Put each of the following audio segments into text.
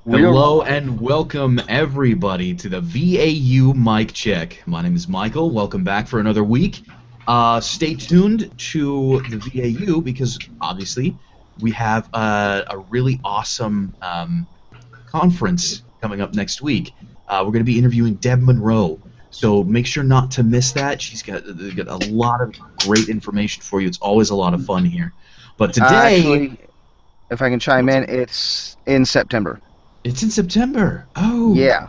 Hello and welcome everybody to the VAU Mic Check. My name is Michael. Welcome back for another week. Stay tuned to the VAU because obviously we have a really awesome conference coming up next week. We're going to be interviewing Deb Monroe. So make sure not to miss that. She's got a lot of great information for you. It's always a lot of fun here. But today... Actually, if I can chime in, it's in September. It's in September. Oh. Yeah.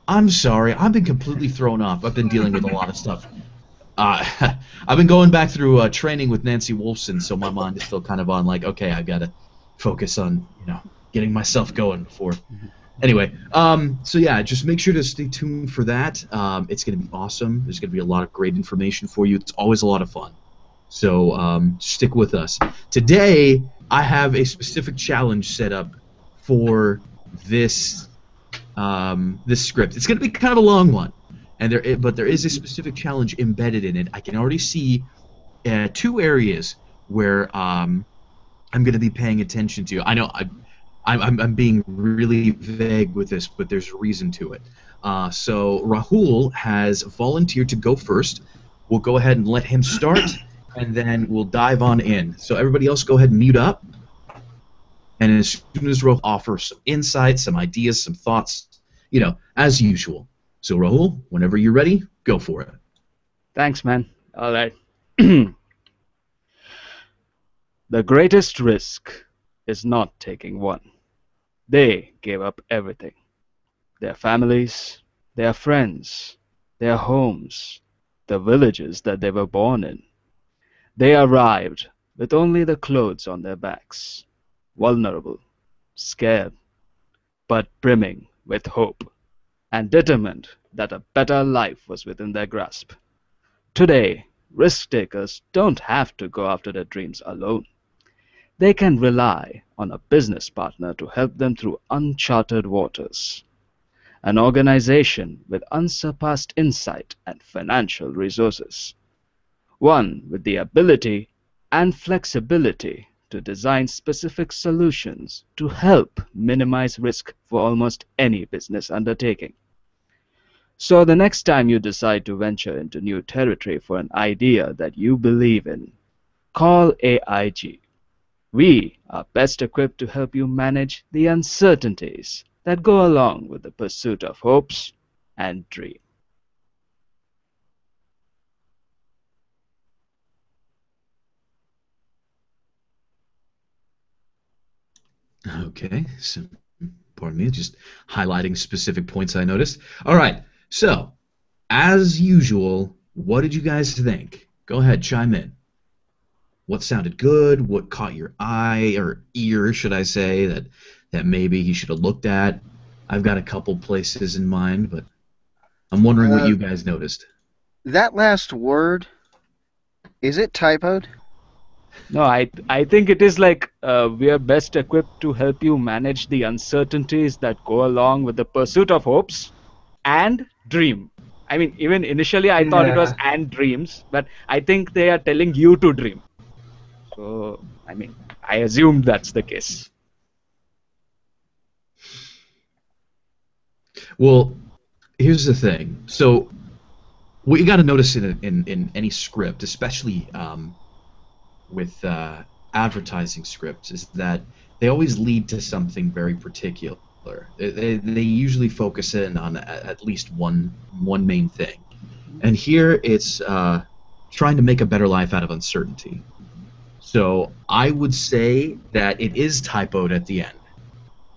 I'm sorry. I've been completely thrown off. I've been dealing with a lot of stuff. I've been going back through training with Nancy Wolfson, so my mind is still kind of on like, okay, I've got to focus on, getting myself going before. Anyway, so yeah, just make sure to stay tuned for that. It's going to be awesome. There's going to be a lot of great information for you. It's always a lot of fun. So stick with us. Today, I have a specific challenge set up for this this script. It's going to be kind of a long one, but there is a specific challenge embedded in it. I can already see two areas where I'm going to be paying attention to. I know I'm being really vague with this, but there's a reason to it. So Rahul has volunteered to go first. We'll go ahead and let him start, and then we'll dive on in. So everybody else go ahead and mute up. And as soon as Rahul offers some insights, some ideas, some thoughts, as usual. So Rahul, whenever you're ready, go for it. Thanks, man. All right. The greatest risk is not taking one. They gave up everything. Their families, their friends, their homes, the villages that they were born in. They arrived with only the clothes on their backs. Vulnerable, scared, but brimming with hope, and determined that a better life was within their grasp. Today, risk-takers don't have to go after their dreams alone. They can rely on a business partner to help them through uncharted waters. An organization with unsurpassed insight and financial resources. One with the ability and flexibility to design specific solutions to help minimize risk for almost any business undertaking. So the next time you decide to venture into new territory for an idea that you believe in, call AIG. We are best equipped to help you manage the uncertainties that go along with the pursuit of hopes and dreams. Okay, so pardon me, just highlighting specific points I noticed. All right, so as usual, what did you guys think? Go ahead, chime in. What sounded good? What caught your eye or ear, should I say, that maybe he should have looked at? I've got a couple places in mind, but I'm wondering what you guys noticed. That last word, is it typoed? No, I think it is like we are best equipped to help you manage the uncertainties that go along with the pursuit of hopes and dream. I mean, even initially I thought it was and dreams, but I think they are telling you to dream. So, I mean, I assume that's the case. Well, here's the thing. So, what you got to notice in any script, especially with advertising scripts, is that they always lead to something very particular. They usually focus in on at least one main thing. And here it's trying to make a better life out of uncertainty. So I would say that it is typoed at the end.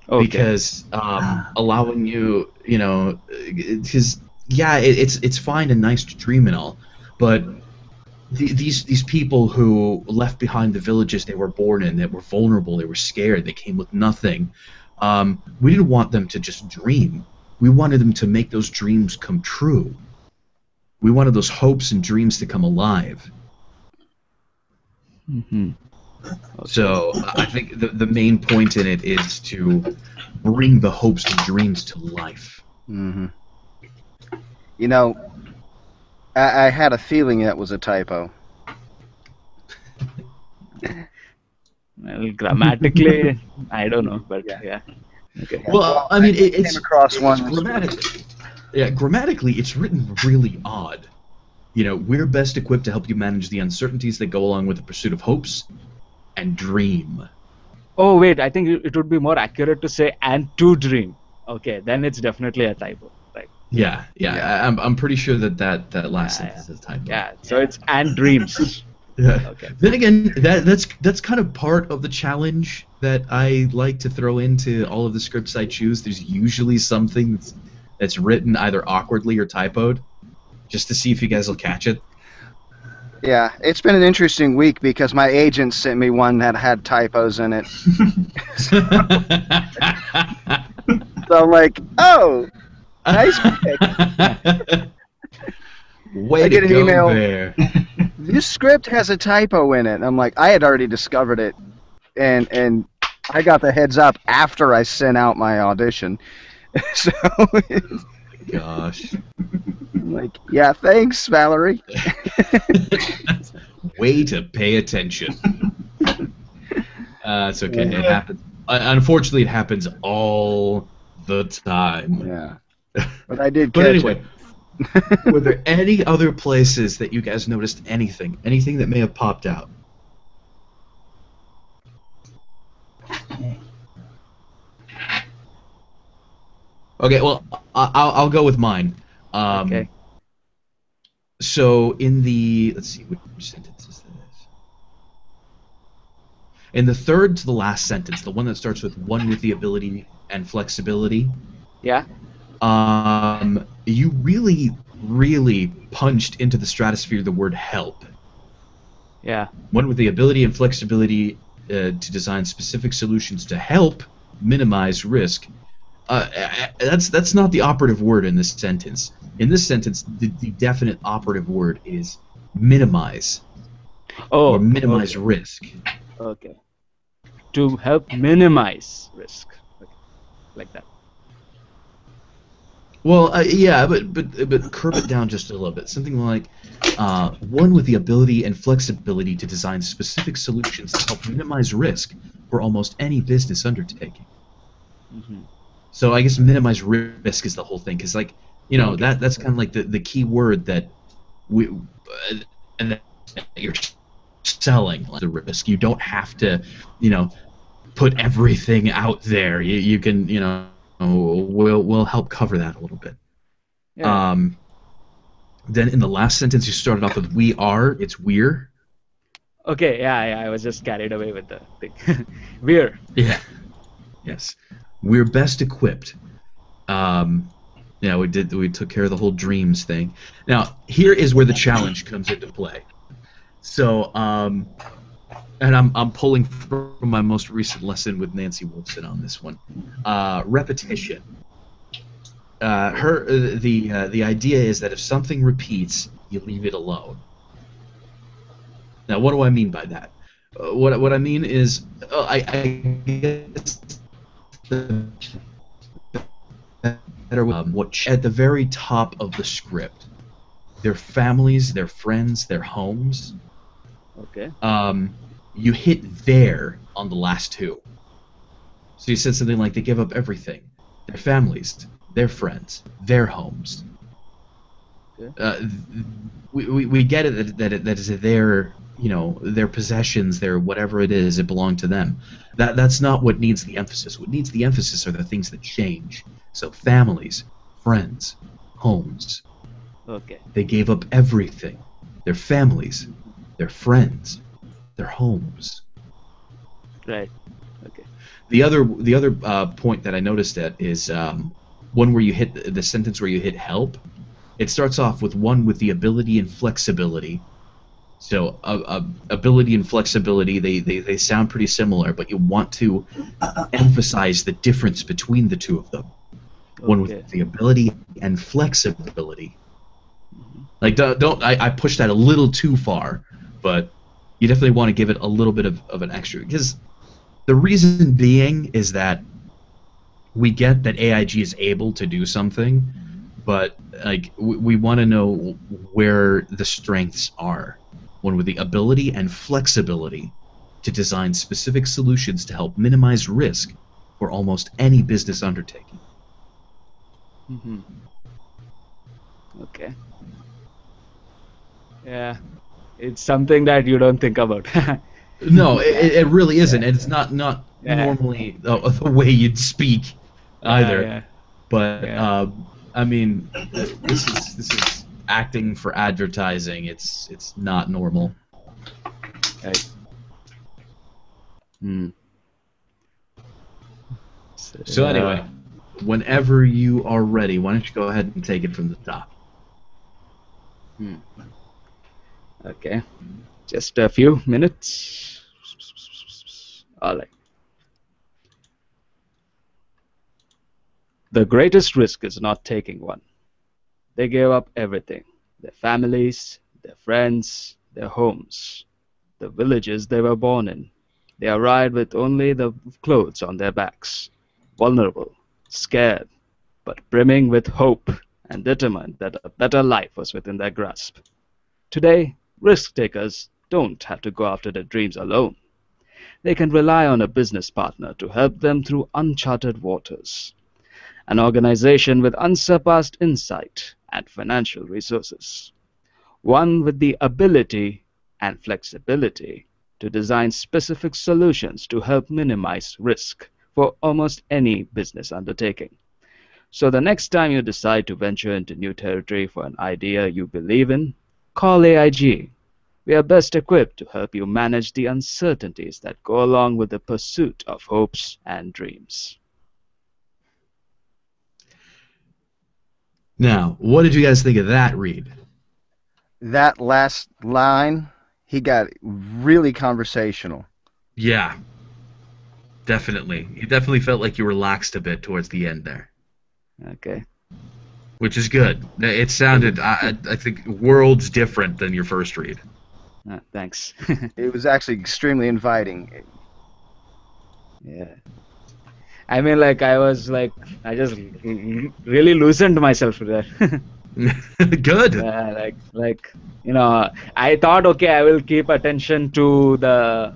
Okay. Because allowing you, because yeah, it's fine and nice to dream and all, but these people who left behind the villages they were born in, that were vulnerable, they were scared, they came with nothing. We didn't want them to just dream. We wanted them to make those dreams come true. We wanted those hopes and dreams to come alive. Mm-hmm. Okay. So I think the main point in it is to bring the hopes and dreams to life. Mm-hmm. I had a feeling that was a typo. Well, grammatically, I don't know, but yeah. Okay. Well, I mean, came across one. grammatically, it's written really odd. You know, we're best equipped to help you manage the uncertainties that go along with the pursuit of hopes and dream. Oh wait, I think it would be more accurate to say "and to dream." Okay, then it's definitely a typo. Right. Yeah. Yeah. I'm pretty sure that last Yeah, sentence is a typo. Yeah. So it's "and dreams." Yeah. Okay. Then again, that's kind of part of the challenge that I like to throw into all of the scripts I choose. There's usually something that's written either awkwardly or typoed, just to see if you guys will catch it. Yeah, it's been an interesting week because my agent sent me one that had typos in it. So I'm like, oh, nice pick. Way I to get an go, email. Bear. This script has a typo in it. I'm like, I had already discovered it, and I got the heads up after I sent out my audition. So Gosh. I'm like, yeah, thanks, Valerie. Way to pay attention. It's okay. It happens. Unfortunately, it happens all the time. Yeah, but I did But catch anyway, were there any other places that you guys noticed anything? Anything that may have popped out? Okay, well, I'll go with mine. Okay. So in the, let's see, which sentence is this? In the third to the last sentence, the one that starts with "one with the ability and flexibility," Yeah. you really punched into the stratosphere the word "help." Yeah. One with the ability and flexibility to design specific solutions to help minimize risk. That's not the operative word in this sentence. In this sentence, the definite operative word is minimize, Oh. or minimize risk. Okay. To help minimize risk. Okay. Like that. Well, yeah, but curb it down just a little bit. Something like one with the ability and flexibility to design specific solutions to help minimize risk for almost any business undertaking. Mm-hmm. So I guess minimize risk is the whole thing, because like, you know, that's kind of like the key word that and that you're selling, like the risk. You don't have to, you know, put everything out there. You can, you know, we'll help cover that a little bit. Yeah. Then in the last sentence you started off with "we are," it's "we're." Okay. Yeah. I was just carried away with the thing. We're. Yeah. Yes. We're best equipped. Yeah, we took care of the whole dreams thing. Now, here is where the challenge comes into play. So, and I'm pulling from my most recent lesson with Nancy Wolfson on this one. Repetition. The idea is that if something repeats, you leave it alone. Now, what do I mean by that? What I mean is, I guess the better what at the very top of the script, their families, their friends, their homes. Okay. You hit there on the last two. So you said something like they give up everything, their families, their friends, their homes. Okay. We get it that is their, you know, their possessions, their whatever it is, it belonged to them. That's not what needs the emphasis. What needs the emphasis are the things that change. So families, friends, homes. Okay. They gave up everything, their families, their friends, their homes. Right. Okay. The other point that I noticed at is one where you hit the sentence where you hit "help." It starts off with "one with the ability and flexibility." So ability and flexibility, they sound pretty similar, but you want to emphasize the difference between the two of them. One Okay. with the ability and flexibility. Like, I pushed that a little too far, but you definitely want to give it a little bit of an extra, because the reason being is that we get that AIG is able to do something, but like we want to know where the strengths are. One with the ability and flexibility to design specific solutions to help minimize risk for almost any business undertaking. Hmm. Okay. Yeah. It's something that you don't think about. No, it really isn't, Yeah. and it's not Yeah. normally the way you'd speak Yeah. either. Yeah. But Yeah. I mean, this is acting for advertising. It's not normal. Right. Hmm. So, So anyway, whenever you are ready, why don't you go ahead and take it from the top? hmm. Okay. Just a few minutes. All right. The greatest risk is not taking one. They gave up everything: their families, their friends, their homes, the villages they were born in. They arrived with only the clothes on their backs, vulnerable, scared, but brimming with hope and determined that a better life was within their grasp. Today, risk takers don't have to go after their dreams alone. They can rely on a business partner to help them through uncharted waters, an organization with unsurpassed insight and financial resources, one with the ability and flexibility to design specific solutions to help minimize risk for almost any business undertaking. So the next time you decide to venture into new territory for an idea you believe in, call AIG. We are best equipped to help you manage the uncertainties that go along with the pursuit of hopes and dreams. Now, what did you guys think of that read? That last line, he got really conversational. Yeah, definitely. You definitely felt like you relaxed a bit towards the end there, Okay. which is good. It sounded, I think, worlds different than your first read. Thanks. It was actually extremely inviting. Yeah. I mean, like, I just really loosened myself there. Good. Yeah, I thought, okay, I will keep attention to the,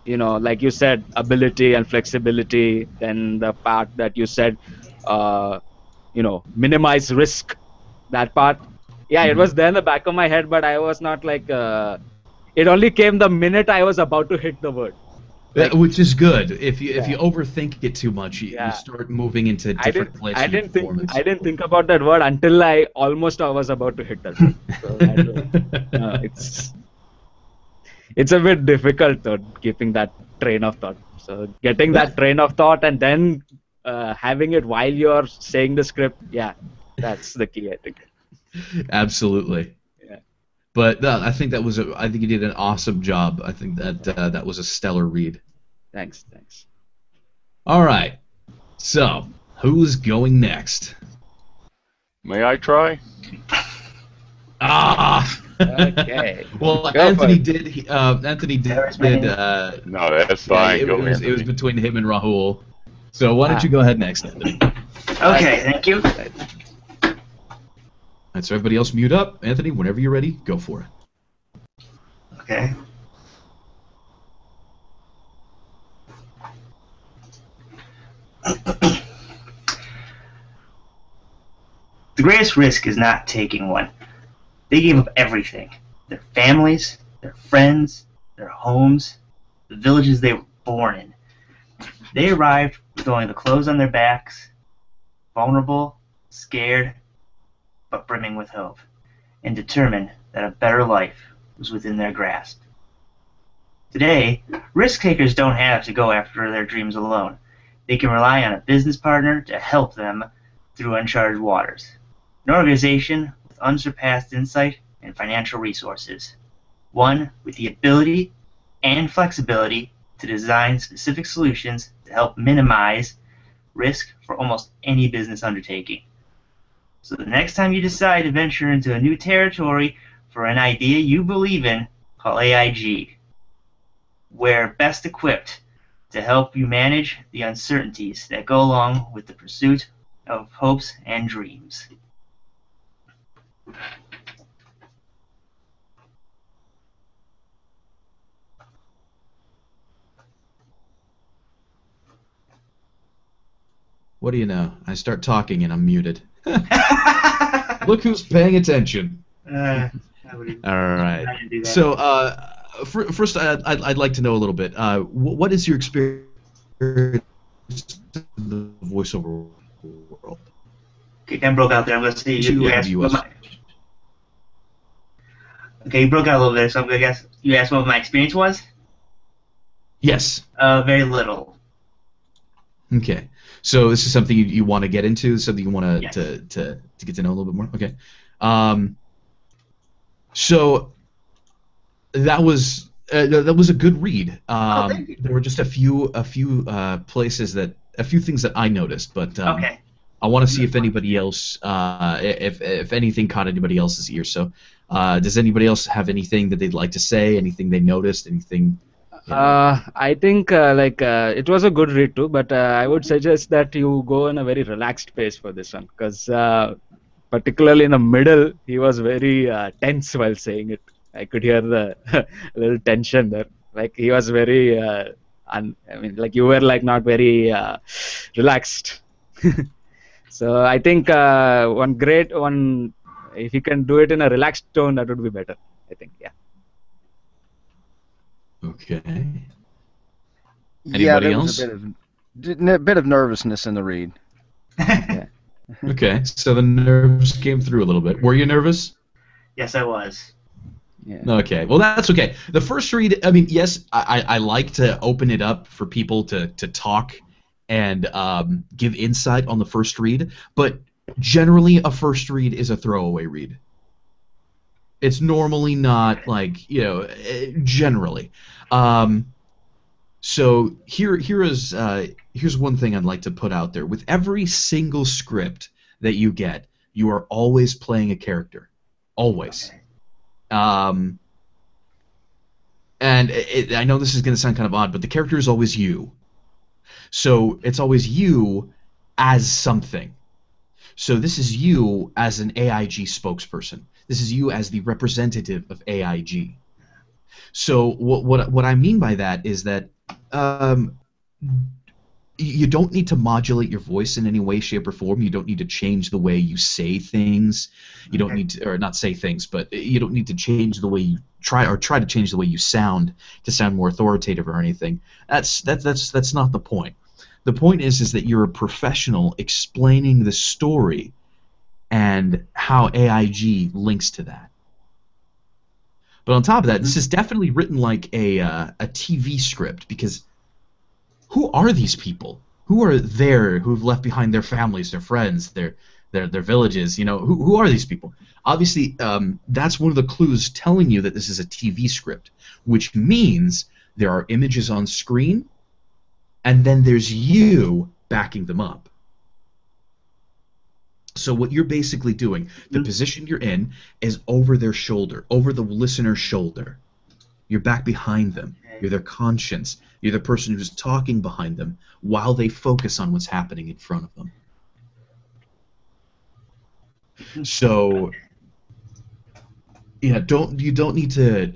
like you said, ability and flexibility. Then the part that you said, uh, minimize risk. That part, yeah, it Mhm. was there in the back of my head, but I was not like, it only came the minute I was about to hit the word. Yeah, Like, which is good. If you yeah, overthink it too much, you yeah. start moving into I different didn't place I in your didn't think performance. I didn't think about that word until I was about to hit that word. So that was it's a bit difficult though, keeping that train of thought. So getting that That train of thought and then having it while you're saying the script, yeah, that's the key, I think. absolutely. Yeah. But no, I think you did an awesome job. I think that that was a stellar read. Thanks, thanks. All right. So, who's going next? May I try? Ah. Okay. Well, Go for it. Anthony There's my did. name. No, that's Yeah, fine. Go, it was Anthony. between him and Rahul. So why don't Ah, you go ahead next, Anthony? All Okay, right. thank you. Right. right. So everybody else mute up. Anthony, whenever you're ready, go for it. Okay. The greatest risk is not taking one. They gave up everything: their families, their friends, their homes, the villages they were born in. They arrived with only the clothes on their backs, vulnerable, scared, but brimming with hope, and determined that a better life was within their grasp. Today, risk takers don't have to go after their dreams alone. They can rely on a business partner to help them through uncharted waters. An organization with unsurpassed insight and financial resources. One with the ability and flexibility to design specific solutions to help minimize risk for almost any business undertaking. So the next time you decide to venture into a new territory for an idea you believe in, call AIG. We're best equipped to help you manage the uncertainties that go along with the pursuit of hopes and dreams. What do you know? I start talking and I'm muted. Look who's paying attention. I would All right. I didn't do that. So, first, I'd like to know a little bit. What is your experience in the voiceover world? Okay, kind of broke out there. I'm going to see you To asked US. Okay, you broke out a little there, so I'm going to guess you asked what my experience was? Yes. Very little. Okay. So this is something you want to get into, something you want Yes. to get to know a little bit more. Okay. So that was a good read. Thank you. There were just a few places a few things that I noticed, but Okay. I want to see if anybody else, if anything caught anybody else's ear. So, does anybody else have anything that they'd like to say? Anything they noticed? Anything? I think it was a good read too, but I would suggest that you go in a very relaxed pace for this one, because particularly in the middle, he was very tense while saying it. I could hear the little tension there. Like he was very, I mean, like you were like not very relaxed. So I think if you can do it in a relaxed tone, that would be better. I think, yeah. Okay. Yeah, Anybody there else? was a bit of nervousness in the read. Okay. So the nerves came through a little bit. Were you nervous? Yes, I was. Yeah. Okay, well that's okay. The first read, I mean, yes, I like to open it up for people to talk and give insight on the first read, but generally a first read is a throwaway read. It's normally not like, generally. So here's one thing I'd like to put out there. With every single script that you get, you are always playing a character. Always. Okay. And I know this is going to sound kind of odd, but the character is always you. So it's always you as something. So this is you as an AIG spokesperson. This is you as the representative of AIG. So what I mean by that is that you don't need to modulate your voice in any way, shape, or form. You don't need to change the way you say things. You don't need to, or not say things, but you don't need to change the way you try to change the way you sound to sound more authoritative or anything. That's not the point. The point is that you're a professional explaining the story and how AIG links to that. But on top of that, this is definitely written like a TV script, because who are these people? Who are there who've left behind their families, their friends, their villages? Who are these people? Obviously, that's one of the clues telling you that this is a TV script, which means there are images on screen, and then there's you backing them up. So what you're basically doing, the position you're in, is over their shoulder, over the listener's shoulder. You're back behind them. You're their conscience. You're the person who's talking behind them while they focus on what's happening in front of them. So, you don't need to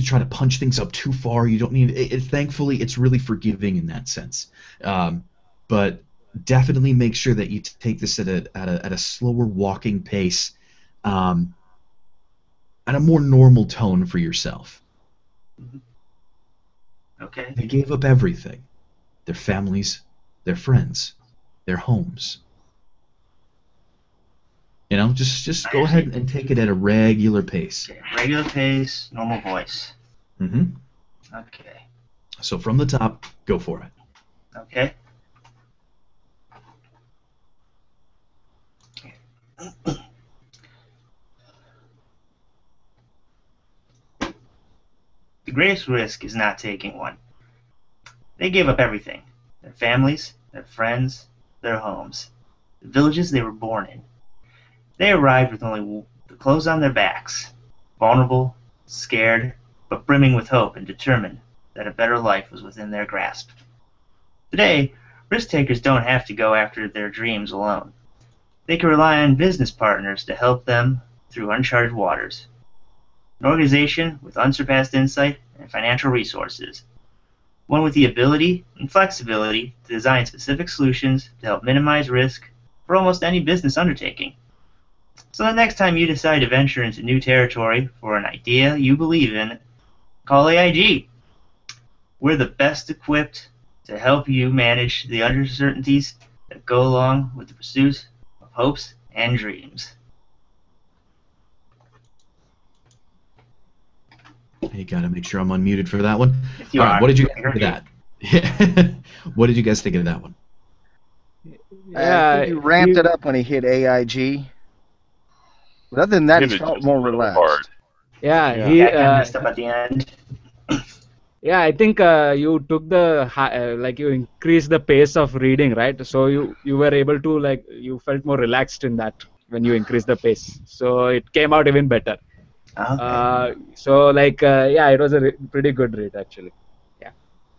try to punch things up too far. You don't need it. Thankfully, it's really forgiving in that sense. But definitely make sure that you take this at a slower walking pace, at a more normal tone for yourself. Okay. They gave up everything: their families, their friends, their homes. Just go ahead and take it at a regular pace. Okay. Regular pace, normal voice. Mm-hmm. Okay. So from the top, go for it. Okay. The greatest risk is not taking one. They gave up everything: their families, their friends, their homes, the villages they were born in. They arrived with only the clothes on their backs, vulnerable, scared, but brimming with hope and determined that a better life was within their grasp. Today, risk-takers don't have to go after their dreams alone. They can rely on business partners to help them through uncharted waters. An organization with unsurpassed insight and financial resources. one with the ability and flexibility to design specific solutions to help minimize risk for almost any business undertaking. So the next time you decide to venture into new territory for an idea you believe in, call AIG. We're the best equipped to help you manage the uncertainties that go along with the pursuit of hopes and dreams. You gotta make sure I'm unmuted for that one. If you All right, are, what did you I think heard of you. that? What did you guys think of that one? I think he ramped it up when he hit AIG. But other than that, Hit he it felt just more a little relaxed. hard. Yeah, Yeah. he. Yeah, I kind of messed up at the end. Yeah, I think you took the like you increased the pace of reading, right? So you were able to like you felt more relaxed in that when you increased the pace. So it came out even better. Okay. So like yeah, it was a pretty good read actually. Yeah.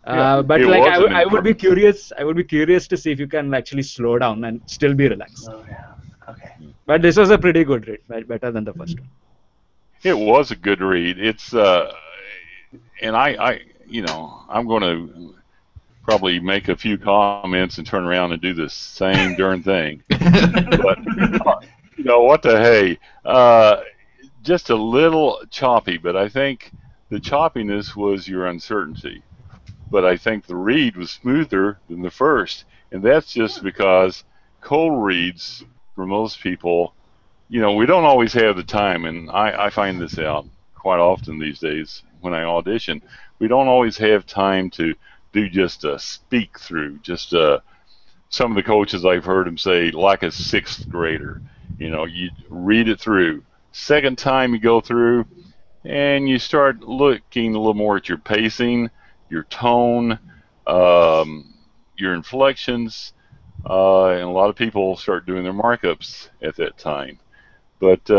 Yeah, But it like was an I would be improvement. curious. I would be curious to see if you can actually slow down and still be relaxed. Slow down. Okay. But this was a pretty good read, better than the first one. It was a good read. It's and I'm going to probably make a few comments and turn around and do the same darn thing. But what the hey? Just a little choppy, but I think the choppiness was your uncertainty. But I think the read was smoother than the first, and that's just because cold reads for most people, we don't always have the time, and I find this out quite often these days when I audition. We don't always have time to do just a speak through, just some of the coaches I've heard them say, like a sixth grader. You read it through. Second time you go through, and you start looking a little more at your pacing, your tone, your inflections, and a lot of people start doing their markups at that time. But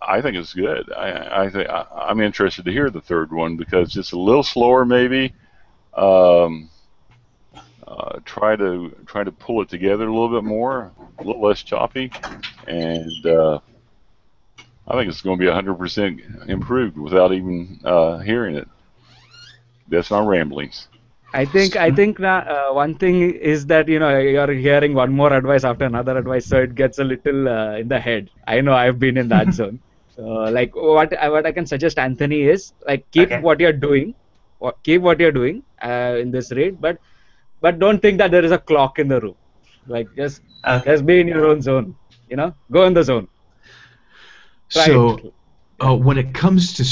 I think it's good. I'm interested to hear the third one because it's a little slower, maybe. Try to pull it together a little bit more, a little less choppy, and I think it's going to be 100% improved without even hearing it. That's my ramblings. I think one thing is that you're hearing one more advice after another advice, so it gets a little in the head. I know I've been in that zone. So like what I can suggest Anthony is like keep Okay. what you're doing, in this read, but don't think that there is a clock in the room. Like just Okay. be in your own zone. Go in the zone. Try So, it. when it comes to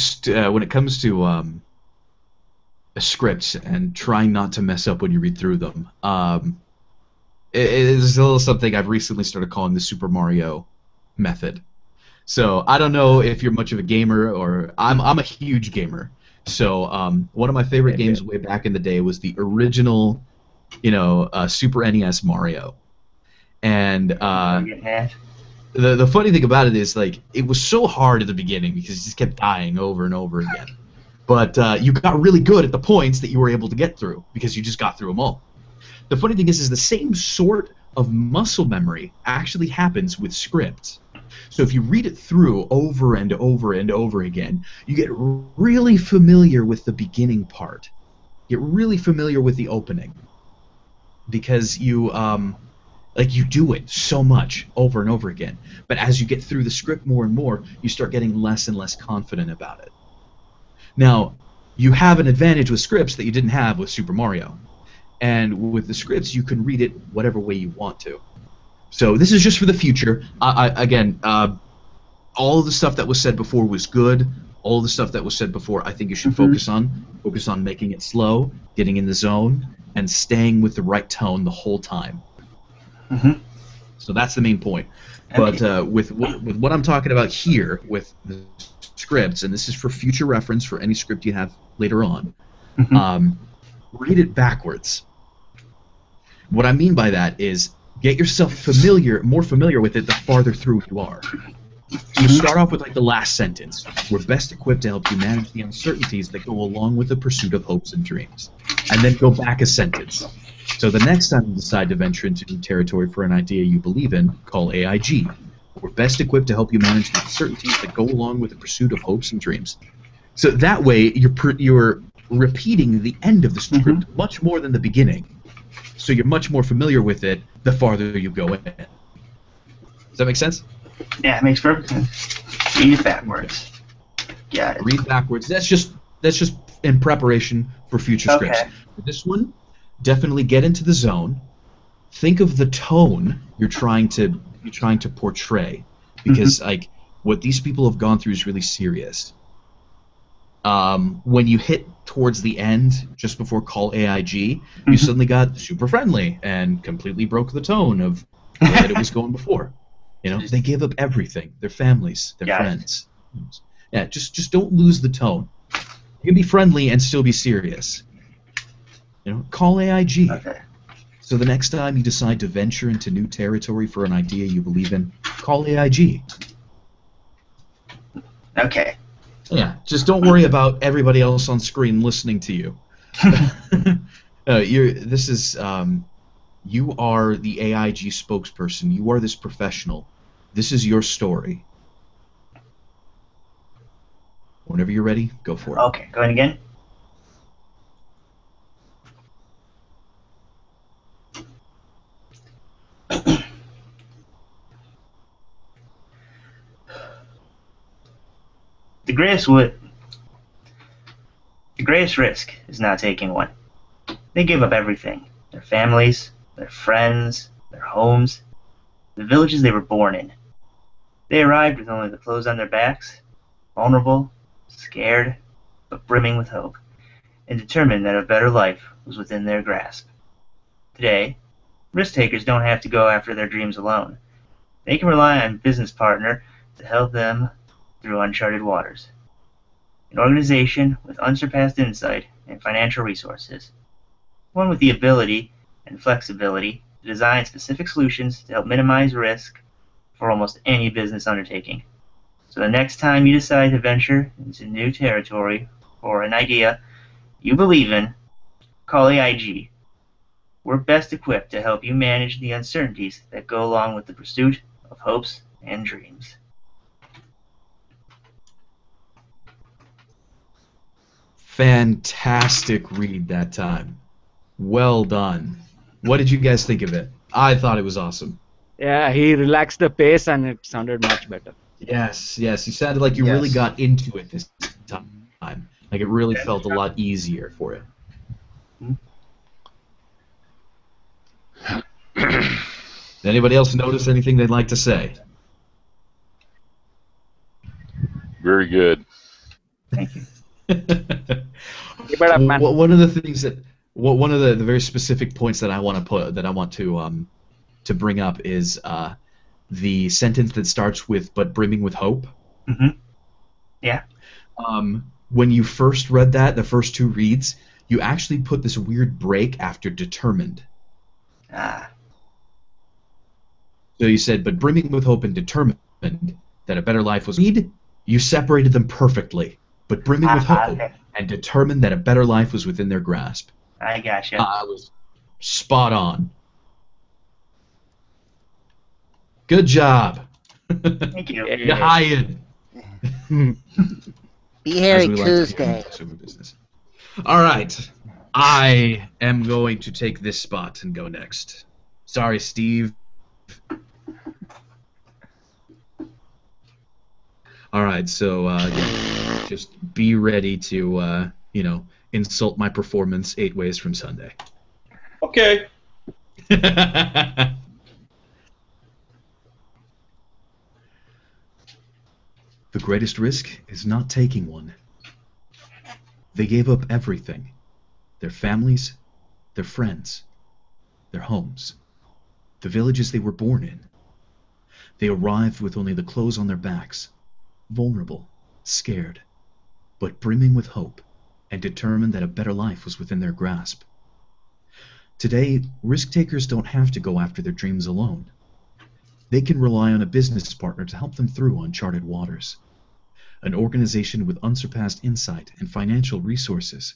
scripts and trying not to mess up when you read through them, it is a little something I've recently started calling the Super Mario method. So I don't know if you're much of a gamer, or I'm a huge gamer. So one of my favorite games way back in the day was the original, Super NES Mario. And I'm getting mad. the funny thing about it is, like, it was so hard at the beginning because you just kept dying over and over again. But you got really good at the points that you were able to get through because you just got through them all. The funny thing is the same sort of muscle memory actually happens with scripts. So if you read it through over and over and over again, you get really familiar with the beginning part. Get really familiar with the opening because you do it so much over and over again. But as you get through the script more and more, you start getting less and less confident about it. Now, you have an advantage with scripts that you didn't have with Super Mario. And with the scripts, you can read it whatever way you want to. So this is just for the future. Again, all of the stuff that was said before was good. All of the stuff that was said before, I think you should focus on. Focus on making it slow, getting in the zone, and staying with the right tone the whole time. So that's the main point. But with what I'm talking about here, with the scripts, and this is for future reference for any script you have later on, read it backwards. What I mean by that is get yourself more familiar with it the farther through you are. So start off with like the last sentence. We're best equipped to help you manage the uncertainties that go along with the pursuit of hopes and dreams. And then go back a sentence. So the next time you decide to venture into new territory for an idea you believe in, call AIG. We're best equipped to help you manage the uncertainties that go along with the pursuit of hopes and dreams. So that way you're repeating the end of the script Mm-hmm. much more than the beginning. So you're much more familiar with it the farther you go in. Does that make sense? Yeah, it makes perfect sense. Read it backwards. Got it. Read backwards. That's just in preparation for future scripts. Okay. For this one, definitely get into the zone. Think of the tone you're trying to portray, because like what these people have gone through is really serious. When you hit towards the end, just before call AIG, you suddenly got super friendly and completely broke the tone of the way that it was going before. You know, they gave up everything, their families, their Got it. friends. Yeah, just don't lose the tone. You can be friendly and still be serious. You know, call AIG. Okay. So the next time you decide to venture into new territory for an idea you believe in, call AIG. Okay. Yeah, just don't worry about everybody else on screen listening to you. You are the AIG spokesperson. You are this professional. This is your story. Whenever you're ready, go for it. Okay. Going again. The greatest risk is not taking one. They gave up everything: their families, their friends, their homes, the villages they were born in. They arrived with only the clothes on their backs, vulnerable, scared, but brimming with hope, and determined that a better life was within their grasp. Today, risk takers don't have to go after their dreams alone. They can rely on a business partner to help them through uncharted waters. An organization with unsurpassed insight and financial resources. One with the ability and flexibility to design specific solutions to help minimize risk for almost any business undertaking. So the next time you decide to venture into new territory or an idea you believe in, call AIG. We're best equipped to help you manage the uncertainties that go along with the pursuit of hopes and dreams. Fantastic read that time. Well done. What did you guys think of it? I thought it was awesome. Yeah, he relaxed the pace and it sounded much better. Yes. You sounded like you really Yes. got into it this time. Like it really felt a lot easier for you. Anybody else notice anything they'd like to say? Very good. Thank you. Keep it up, man. One of the things that one of the very specific points that I want to bring up is the sentence that starts with "but brimming with hope." Yeah. When you first read that, the first two reads, you actually put this weird break after determined. Ah. So you said, "but brimming with hope and determined that a better life was read." You separated them perfectly. But brimming with hope Okay. and determined that a better life was within their grasp. I gotcha. I was spot on. Good job. Thank you. You're hired. Be Harry As we like to Tuesday. do in consumer business. All right. I am going to take this spot and go next. Sorry, Steve. All right, so yeah, just be ready to, insult my performance 8 ways from Sunday. Okay. The greatest risk is not taking one. They gave up everything: their families, their friends, their homes, the villages they were born in. They arrived with only the clothes on their backs, vulnerable, scared, but brimming with hope, and determined that a better life was within their grasp. Today, risk-takers don't have to go after their dreams alone. They can rely on a business partner to help them through uncharted waters. An organization with unsurpassed insight and financial resources.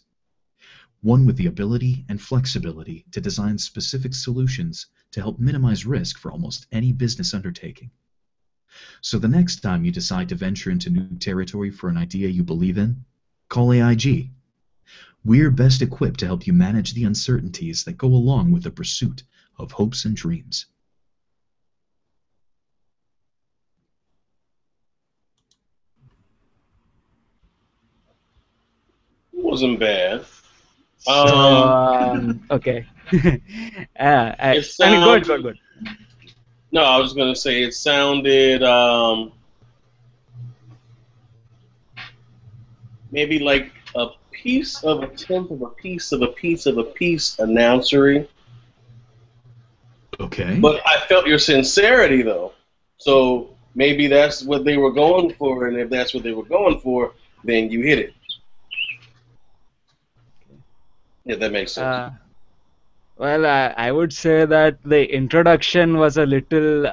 One with the ability and flexibility to design specific solutions to help minimize risk for almost any business undertaking. So the next time you decide to venture into new territory for an idea you believe in, call AIG. We're best equipped to help you manage the uncertainties that go along with the pursuit of hopes and dreams. Wasn't bad. So, okay. It I mean, good, sounds. good, good. No, I was gonna say it sounded maybe like a piece of a tenth of a piece of a piece of a piece announcery. Okay. But I felt your sincerity though, so maybe that's what they were going for, and if that's what they were going for, then you hit it. Yeah, that makes sense. Well, I would say that the introduction was a little,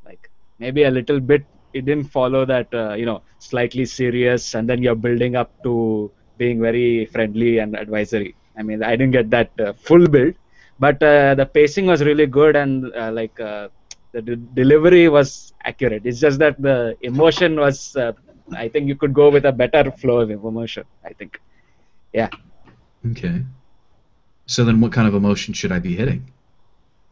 like maybe a little bit. It didn't follow that, slightly serious, and then you're building up to being very friendly and advisory. I mean, I didn't get that full build, but the pacing was really good, and the delivery was accurate. It's just that the emotion was. I think you could go with a better flow of emotion, I think. Yeah. Okay. So then what kind of emotion should I be hitting?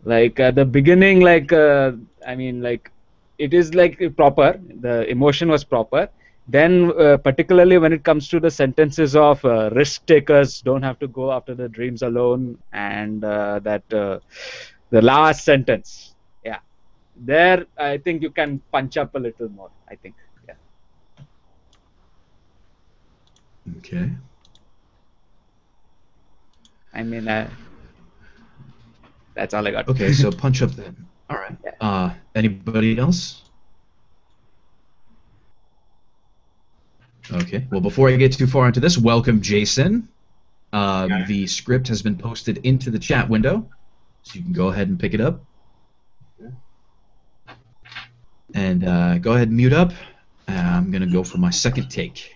Like the beginning, I mean, like it is like proper. The emotion was proper. Then, particularly when it comes to the sentences of risk takers don't have to go after the dreams alone, and the last sentence, yeah, there I think you can punch up a little more. I think, yeah. Okay. I mean, that's all I got. Okay, so punch up then. All right. Yeah. Anybody else? Okay. Well, before I get too far into this, welcome, Jason. The script has been posted into the chat window, so you can go ahead and pick it up. And go ahead and mute up. I'm going to go for my second take.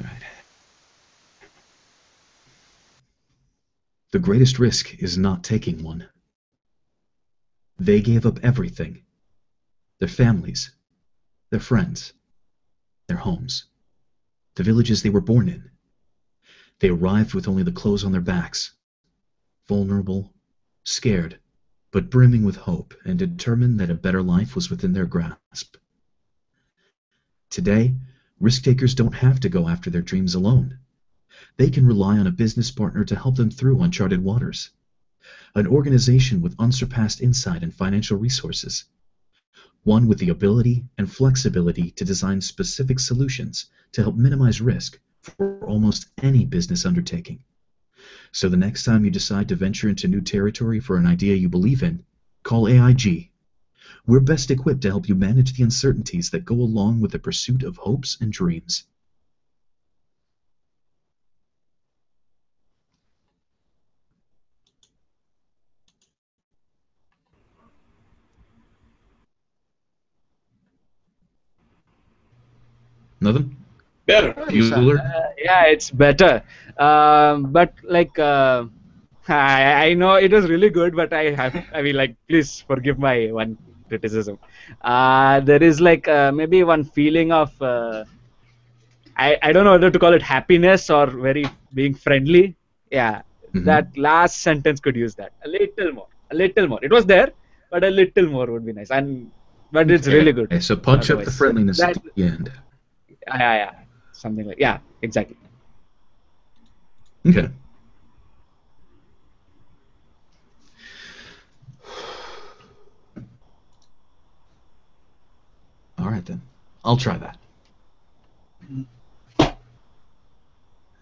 All right. The greatest risk is not taking one. They gave up everything. Their families, their friends, their homes, the villages they were born in. They arrived with only the clothes on their backs, vulnerable, scared, but brimming with hope and determined that a better life was within their grasp. Today, risk-takers don't have to go after their dreams alone. They can rely on a business partner to help them through uncharted waters. An organization with unsurpassed insight and financial resources. One with the ability and flexibility to design specific solutions to help minimize risk for almost any business undertaking. So the next time you decide to venture into new territory for an idea you believe in, call AIG. We're best equipped to help you manage the uncertainties that go along with the pursuit of hopes and dreams. Nothing? Better. Bueller? Yeah, it's better. But like, I know it was really good, but I mean, like, please forgive my one criticism. There is like maybe one feeling of, I don't know whether to call it happiness or very being friendly. Yeah, that last sentence could use that a little more, a little more. It was there, but a little more would be nice. But it's really good. Okay, so punch up the Otherwise, friendliness at the end. yeah, something like, yeah, exactly. Okay. All right, then. I'll try that.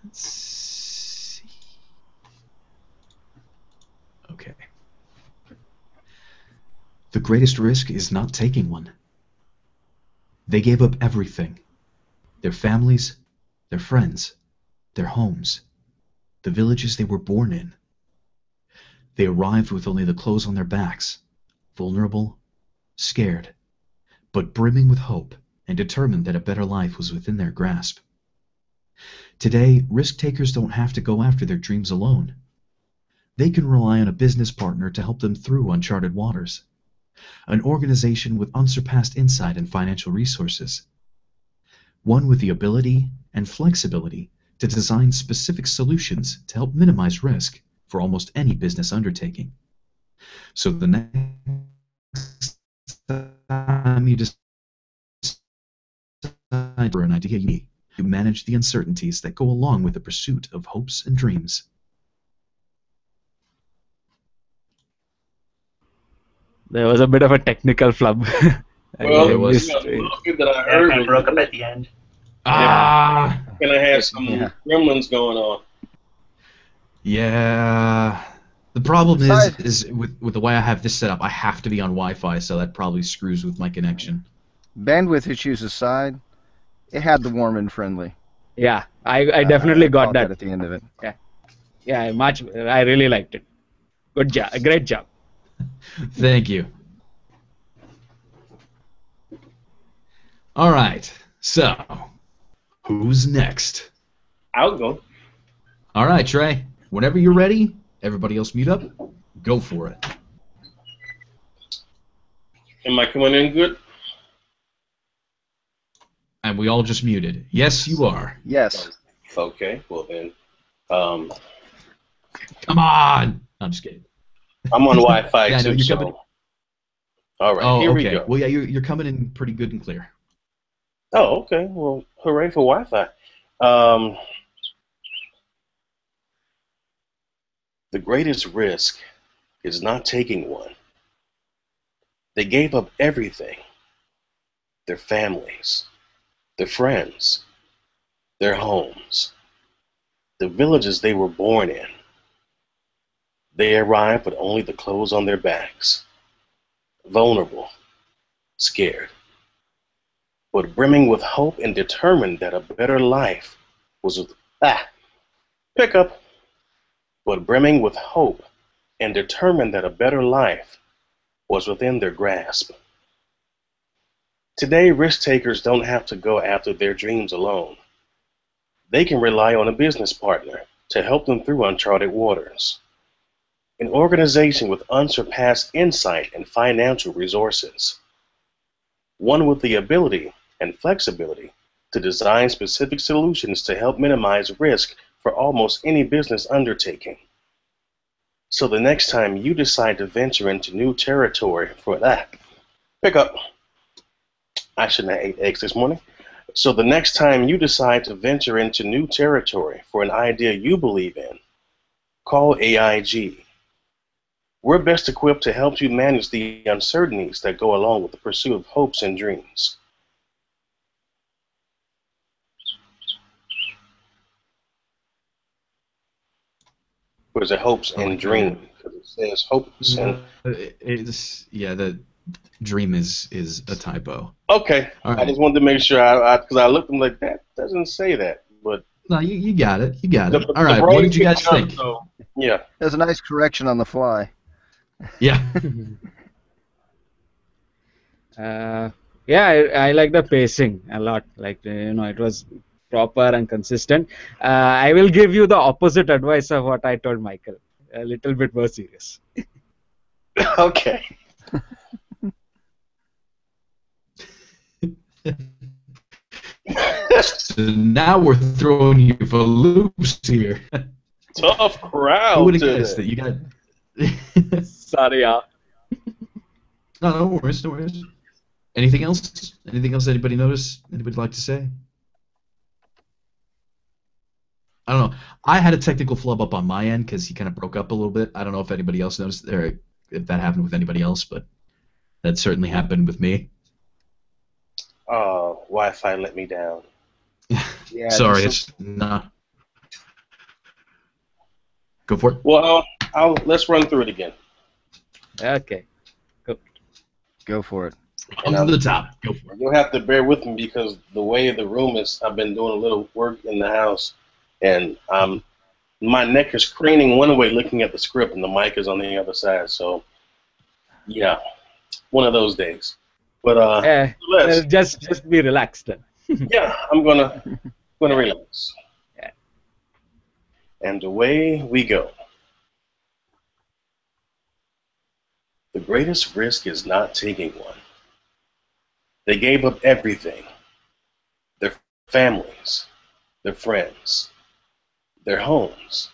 Let's see. Okay. The greatest risk is not taking one. They gave up everything. Their families, their friends, their homes, the villages they were born in. They arrived with only the clothes on their backs, vulnerable, scared, but brimming with hope and determined that a better life was within their grasp. Today, risk-takers don't have to go after their dreams alone. They can rely on a business partner to help them through uncharted waters. An organization with unsurpassed insight and financial resources. One with the ability and flexibility to design specific solutions to help minimize risk for almost any business undertaking. So the next time you decide for an idea, you manage the uncertainties that go along with the pursuit of hopes and dreams. There was a bit of a technical flub. Well, it was. a little bit that I Yeah, heard kind of was broke up at the end. Ah! gonna have some Yeah. gremlins going on. Yeah. The problem Besides- is with the way I have this set up, I have to be on Wi-Fi, so that probably screws with my connection. Bandwidth issues aside, it had the warm and friendly. Yeah, I definitely got caught that. at the end of it. Yeah, I really liked it. Good job. Great job. Thank you. All right. So, who's next? I'll go. All right, Trey. Whenever you're ready, everybody else mute up. Go for it. Am I coming in good? And we all just muted. Yes, you are. Yes. Okay. Well then, Come on. I'm just kidding. I'm on Wi-Fi Yeah, I know, too. you're So, coming- all right, Oh, here we okay. go. Well, yeah, you're coming in pretty good and clear. Oh, okay. Well, hooray for Wi-Fi. The greatest risk is not taking one. They gave up everything. Their families, their friends, their homes, the villages they were born in. They arrived with only the clothes on their backs, vulnerable, scared, but brimming with hope and determined that a better life was pick up, but brimming with hope and determined that a better life was within their grasp. Today, risk takers don't have to go after their dreams alone. They can rely on a business partner to help them through uncharted waters. An organization with unsurpassed insight and financial resources. One with the ability and flexibility to design specific solutions to help minimize risk for almost any business undertaking. So the next time you decide to venture into new territory for that, pick up. I shouldn't have ate eggs this morning. So the next time you decide to venture into new territory for an idea you believe in, call AIG. We're best equipped to help you manage the uncertainties that go along with the pursuit of hopes and dreams. Or is it hopes and dreams? Because it says hopes and... The dream is a typo. Okay, All I right. just wanted to make sure, because I looked and like, that doesn't say that. But No, you got it. You got it. the All right. brain What did you guys picked it up, think? so, yeah. There's a nice correction on the fly. Yeah. Yeah, I like the pacing a lot. Like, it was proper and consistent. I will give you the opposite advice of what I told Michael. A little bit more serious. Okay. So now we're throwing you for loops here. Tough crowd. Who would have today. guessed that you got? Sorry, yeah. No worries, no worries. Anything else? Anything else anybody notice? Anybody like to say? I don't know. I had a technical flub up on my end because he kind of broke up a little bit. I don't know if anybody else noticed or if that happened with anybody else, but that certainly happened with me. Wi-Fi let me down. Yeah, Sorry, just it's not. Go for it. Well, let's run through it again. Okay. go for it. On to the top. Go for it. You'll have to bear with me because the way the room is, I've been doing a little work in the house, and my neck is craning one way looking at the script, and the mic is on the other side. So, yeah, one of those days. But Just be relaxed then. yeah, I'm gonna relax. Yeah. And away we go. The greatest risk is not taking one. They gave up everything, their families, their friends, their homes,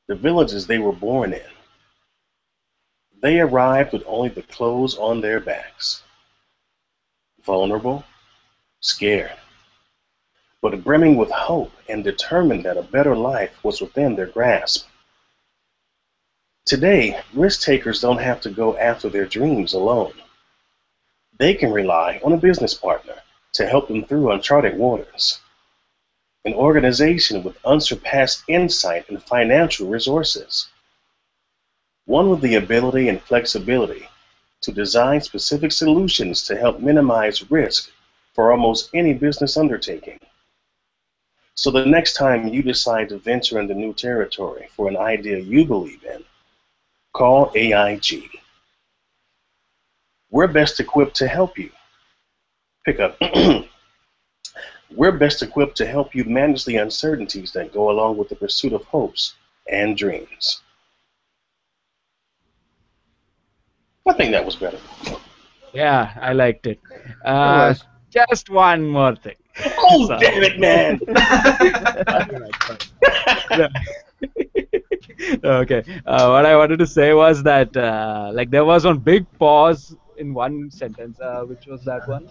the villages they were born in. They arrived with only the clothes on their backs, vulnerable, scared, but brimming with hope and determined that a better life was within their grasp. Today, risk takers don't have to go after their dreams alone. They can rely on a business partner to help them through uncharted waters, an organization with unsurpassed insight and financial resources, one with the ability and flexibility to design specific solutions to help minimize risk for almost any business undertaking. So the next time you decide to venture into new territory for an idea you believe in, call AIG. We're best equipped to help you. Pick up. We're best equipped to help you manage the uncertainties that go along with the pursuit of hopes and dreams. I think that was better. Yeah, I liked it. was. Just one more thing. Oh, So- damn it, man! Okay. What I wanted to say was that like there was one big pause in one sentence, which was that one.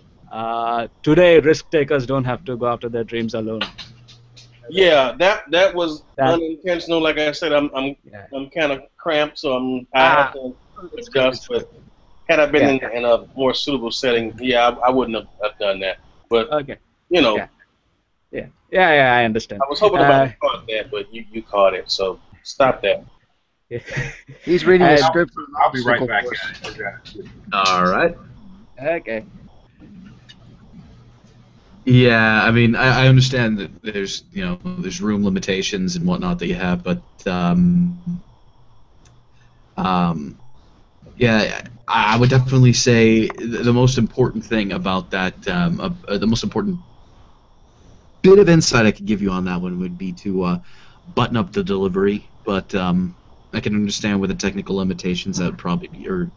Today, risk takers don't have to go after their dreams alone. Yeah, that was That- unintentional. Like I said, I'm Yeah. kind of cramped, so I have to adjust. But had I been in a more suitable setting, yeah, I wouldn't have done that. But Okay. you know, Yeah. I understand. I was hoping about caught that, but you caught it. So stop that. He's reading the And- script. I'll be right back, guys. Okay. All right. Okay. Yeah, I mean, I understand that there's there's room limitations and whatnot that you have, but yeah, I would definitely say the most important thing about that, the most important bit of insight I could give you on that one would be to button up the delivery. But I can understand with the technical limitations that would probably be, or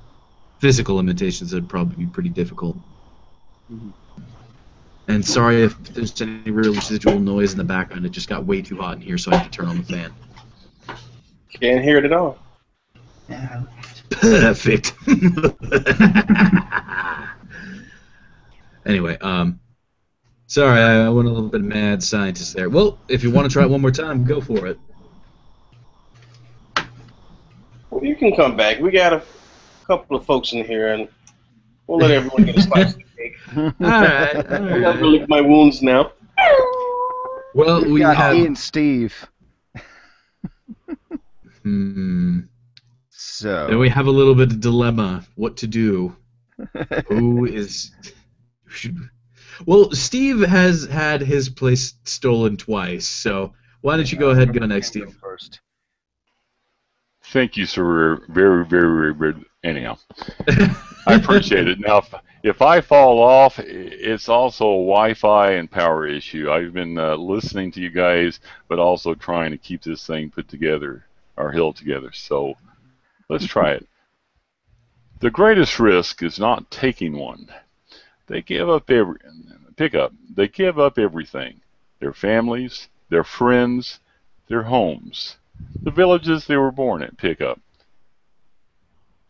physical limitations that would probably be pretty difficult. Mhm. And sorry if there's any real residual noise in the background. It just got way too hot in here, so I had to turn on the fan. Can't hear it at all. Perfect. Anyway, sorry, I went a little bit mad scientist there. Well, if you want to try it one more time, go for it. Well, you can come back. We got a couple of folks in here, and we'll let everyone get a slice of the cake. All right. I'm not gonna lick my wounds now. Well, we got have. Ian Steve. Then Then we have a little bit of dilemma. What to do? Who is? Well, Steve has had his place stolen twice, so why don't you go ahead and go next, Steve? First. Thank you, sir. Very, very, very. Anyhow, I appreciate it. Now, if I fall off, it's also a Wi-Fi and power issue. I've been listening to you guys, but also trying to keep this thing put together, or held together. So let's try it. The greatest risk is not taking one. They give up They give up everything: their families, their friends, their homes, the villages they were born in. Pick up.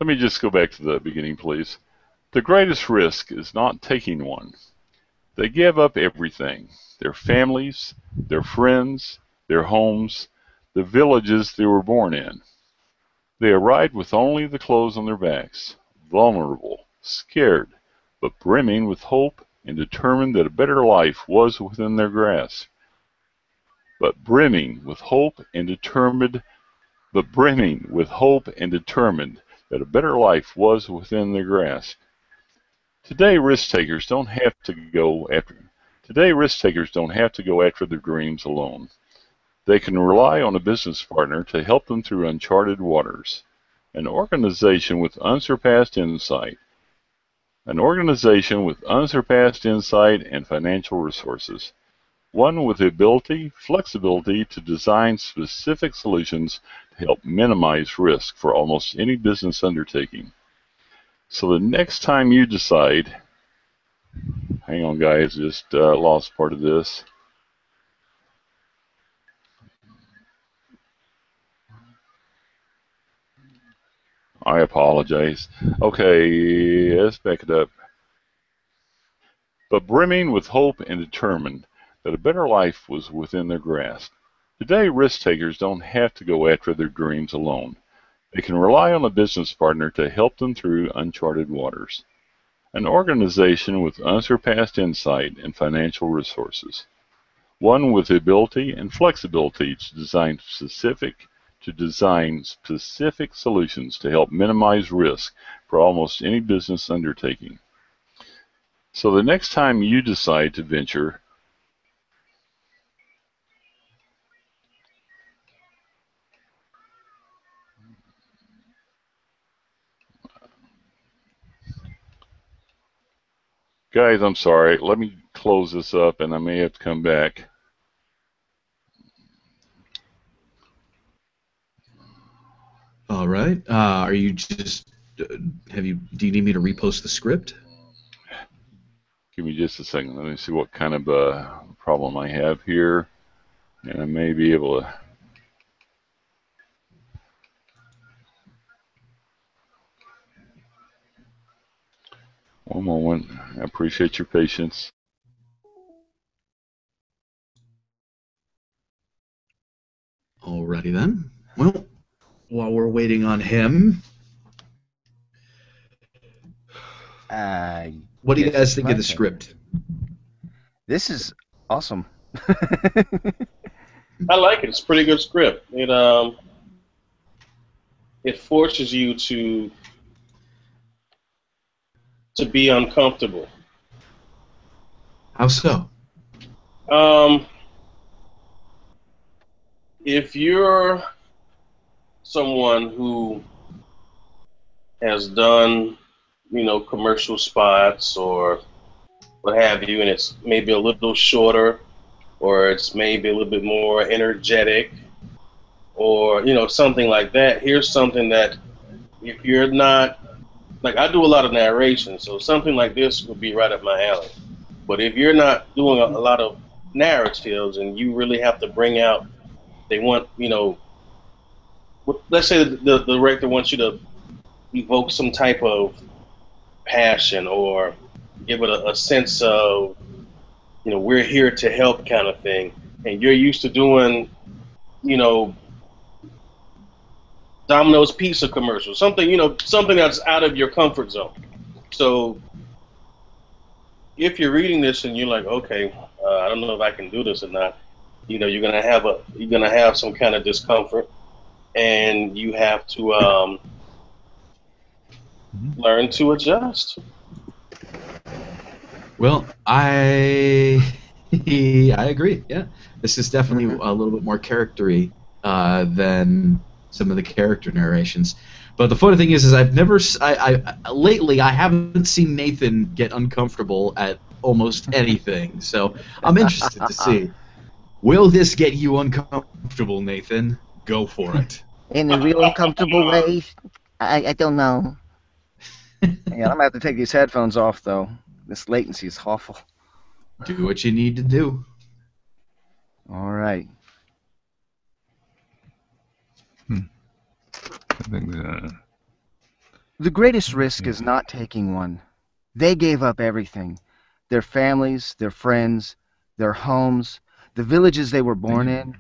Let me just go back to the beginning, please. The greatest risk is not taking one. They give up everything: their families, their friends, their homes, the villages they were born in. They arrived with only the clothes on their backs, vulnerable, scared, but brimming with hope and determined that a better life was within their grasp. But brimming with hope and determined that a better life was within their grasp. Today, risk takers don't have to go after their dreams alone. They can rely on a business partner to help them through uncharted waters, an organization with unsurpassed insight and financial resources, one with the flexibility to design specific solutions to help minimize risk for almost any business undertaking. So the next time you decide, hang on guys, just lost part of this. I apologize. Okay, let's back it up. But brimming with hope and determined that a better life was within their grasp. Today, risk takers don't have to go after their dreams alone. They can rely on a business partner to help them through uncharted waters. An organization with unsurpassed insight and financial resources. One with the ability and flexibility to design specific solutions to help minimize risk for almost any business undertaking. So the next time you decide to venture, guys, I'm sorry, let me close this up and I may have to come back. All right. Are you just do you need me to repost the script? Give me just a second. Let me see what kind of problem I have here. And I may be able to. One moment. I appreciate your patience. Alrighty then. Well, while we're waiting on him, what do you guys think of the script? This is awesome. I like it. It's a pretty good script. It forces you to be uncomfortable. How so? If you're someone who has done, commercial spots or what have you, and it's maybe a little shorter, or it's maybe a little bit more energetic, or something like that. Here's something that if you're not, like, I do a lot of narration, so something like this would be right up my alley. But if you're not doing a lot of narratives and you really have to bring out, they want, let's say the director wants you to evoke some type of passion or give it a sense of, we're here to help kind of thing. And you're used to doing, Domino's pizza commercial, something that's out of your comfort zone. So if you're reading this and you're like, okay, I don't know if I can do this or not, you're gonna have some kind of discomfort, and you have to learn to adjust. Well, I agree. Yeah, this is definitely a little bit more charactery than some of the character narrations. But the funny thing is I've never, lately I haven't seen Nathan get uncomfortable at almost anything. So I'm interested to see, will this get you uncomfortable, Nathan? Go for it. In a real uncomfortable way, I don't know. Yeah, I'm gonna have to take these headphones off though. This latency is awful. Do what you need to do. All right. I think The greatest risk is not taking one. They gave up everything. Their families, their friends, their homes, the villages they were born in.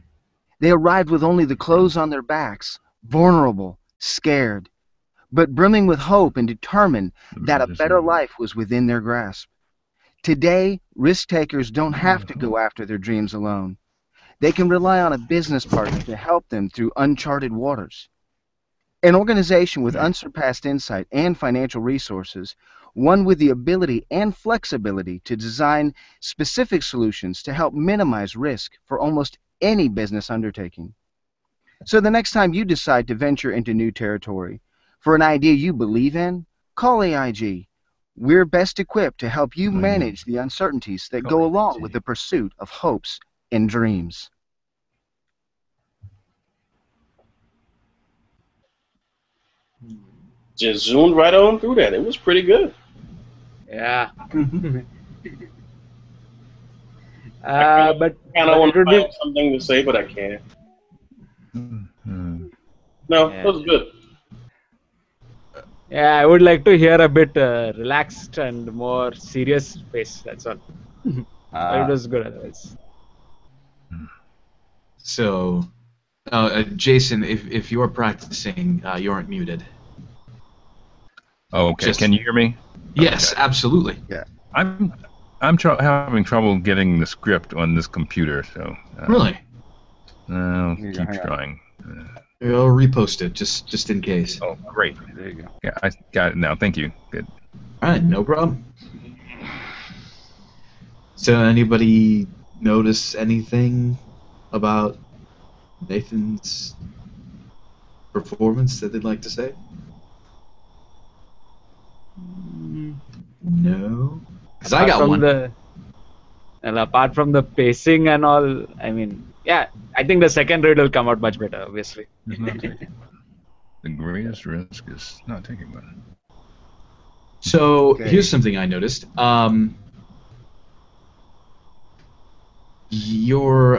They arrived with only the clothes on their backs, vulnerable, scared, but brimming with hope and determined that a better life was within their grasp. Today, risk takers don't have to go after their dreams alone. They can rely on a business partner to help them through uncharted waters. An organization with unsurpassed insight and financial resources, one with the ability and flexibility to design specific solutions to help minimize risk for almost any business undertaking. So the next time you decide to venture into new territory, for an idea you believe in, call AIG. We're best equipped to help you manage the uncertainties that go along with the pursuit of hopes and dreams. just zoomed right on through that. It was pretty good. Yeah. I But kind of it want to would find be. something to say, but I can't. Hmm. No, Yeah. that was good. Yeah, I would like to hear a bit relaxed and more serious pace. That's all. But it was good otherwise. So, Jason, if you're practicing, you aren't muted. Oh, okay. Just- Can you hear me? Yes, Okay. absolutely. I'm having trouble getting the script on this computer, so Really? I'll Here you go, keep hang on. trying. I'll repost it just in case. Oh, great. There you go. Yeah, I got it now. Thank you. Good. All right, no problem. So, anybody notice anything about Nathan's performance that they'd like to say? No? Because I got one. Apart from the pacing and all, I mean, yeah, I think the second read will come out much better, obviously. The greatest risk is not taking one. So, Okay. here's something I noticed. You're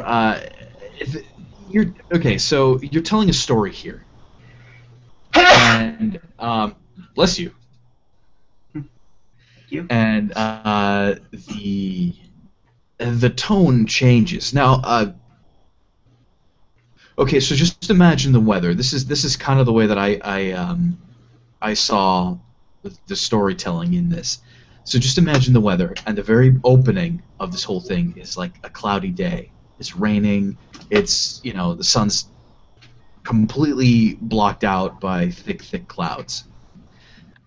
okay. So you're telling a story here, and bless you. Thank you. And the tone changes now. Okay, so just imagine the weather. This is kind of the way that I saw the storytelling in this. So just imagine the weather, and the very opening of this whole thing is like a cloudy day. It's raining. It's, the sun's completely blocked out by thick clouds.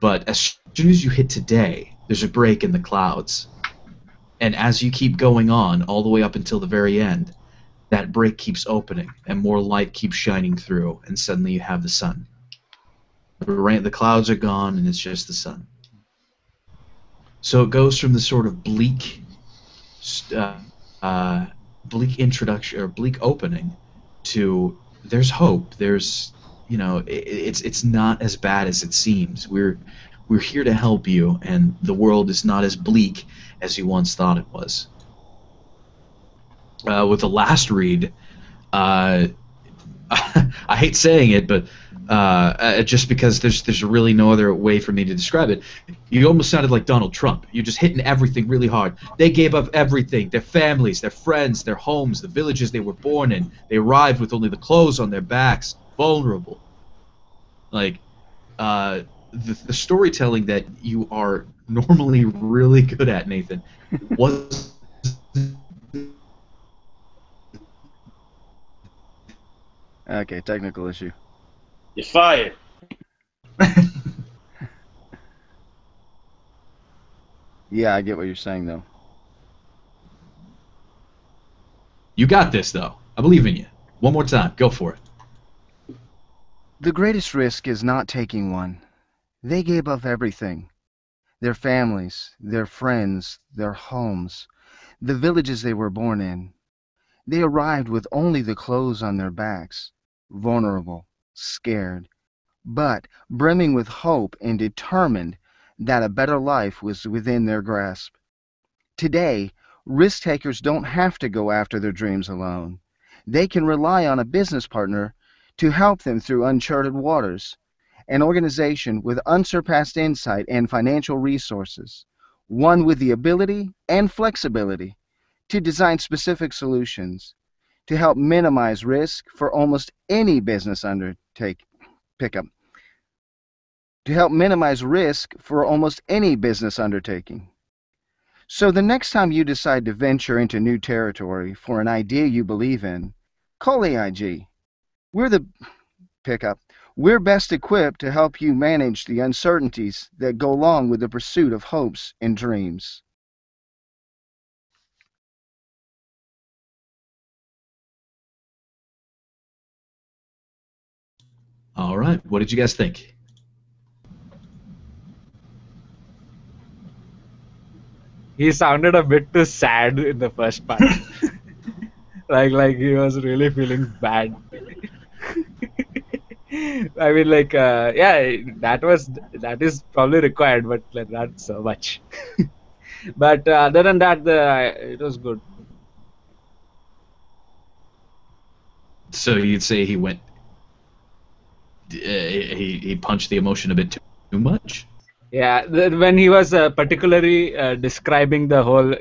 But as soon as you hit today, there's a break in the clouds. And as you keep going on, all the way up until the very end, that break keeps opening, and more light keeps shining through, and suddenly you have the sun. The clouds are gone, and it's just the sun. So it goes from the sort of bleak introduction or bleak opening to there's hope. There's it's not as bad as it seems. We're here to help you, and the world is not as bleak as you once thought it was. With the last read, I hate saying it, but just because there's really no other way for me to describe it, you almost sounded like Donald Trump. You're just hitting everything really hard. They gave up everything: their families, their friends, their homes, the villages they were born in. They arrived with only the clothes on their backs, vulnerable. Like, the storytelling that you are normally really good at, Nathan, was Okay, technical issue. You're fired. Yeah, I get what you're saying, though. You got this, though. I believe in you. One more time. Go for it. The greatest risk is not taking one. They gave up everything. Their families, their friends, their homes, the villages they were born in. They arrived with only the clothes on their backs, vulnerable, scared, but brimming with hope and determined that a better life was within their grasp. Today, risk takers don't have to go after their dreams alone. They can rely on a business partner to help them through uncharted waters, an organization with unsurpassed insight and financial resources, one with the ability and flexibility to design specific solutions to help minimize risk for almost any business pickup. To help minimize risk for almost any business undertaking. So the next time you decide to venture into new territory for an idea you believe in, call AIG. We're the pickup. We're best equipped to help you manage the uncertainties that go along with the pursuit of hopes and dreams. All right. What did you guys think? He sounded a bit too sad in the first part. like he was really feeling bad. I mean, like, yeah, that is probably required, but like not so much. But other than that, it was good. So you'd say he went, he punched the emotion a bit too much? Yeah, when he was particularly describing the whole,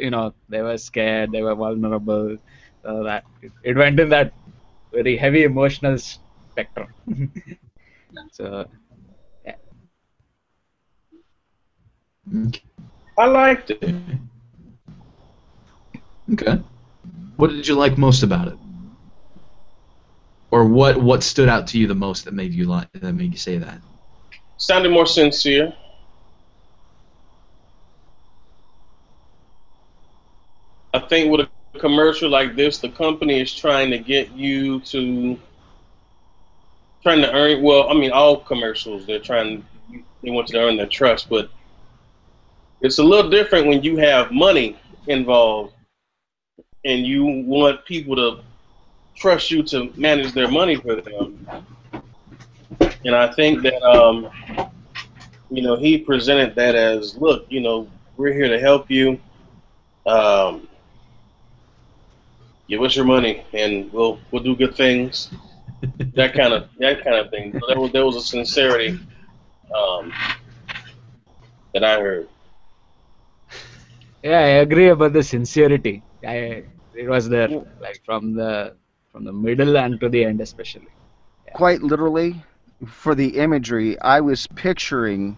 they were scared, they were vulnerable, that it went in that very heavy emotional spectrum. So, yeah. I liked it. Okay. What did you like most about it? Or what stood out to you the most that made you say that? Sounded more sincere. I think with a commercial like this, the company is trying to get you to earn. Well, I mean, all commercials they want you to earn their trust, but it's a little different when you have money involved and you want people to trust you to manage their money for them. And I think that he presented that as, look, we're here to help you. Give us your money, and we'll do good things. That kind of thing. So there was a sincerity that I heard. Yeah, I agree about the sincerity. It was there, like from the middle and to the end, especially. Yeah. Quite literally, for the imagery, I was picturing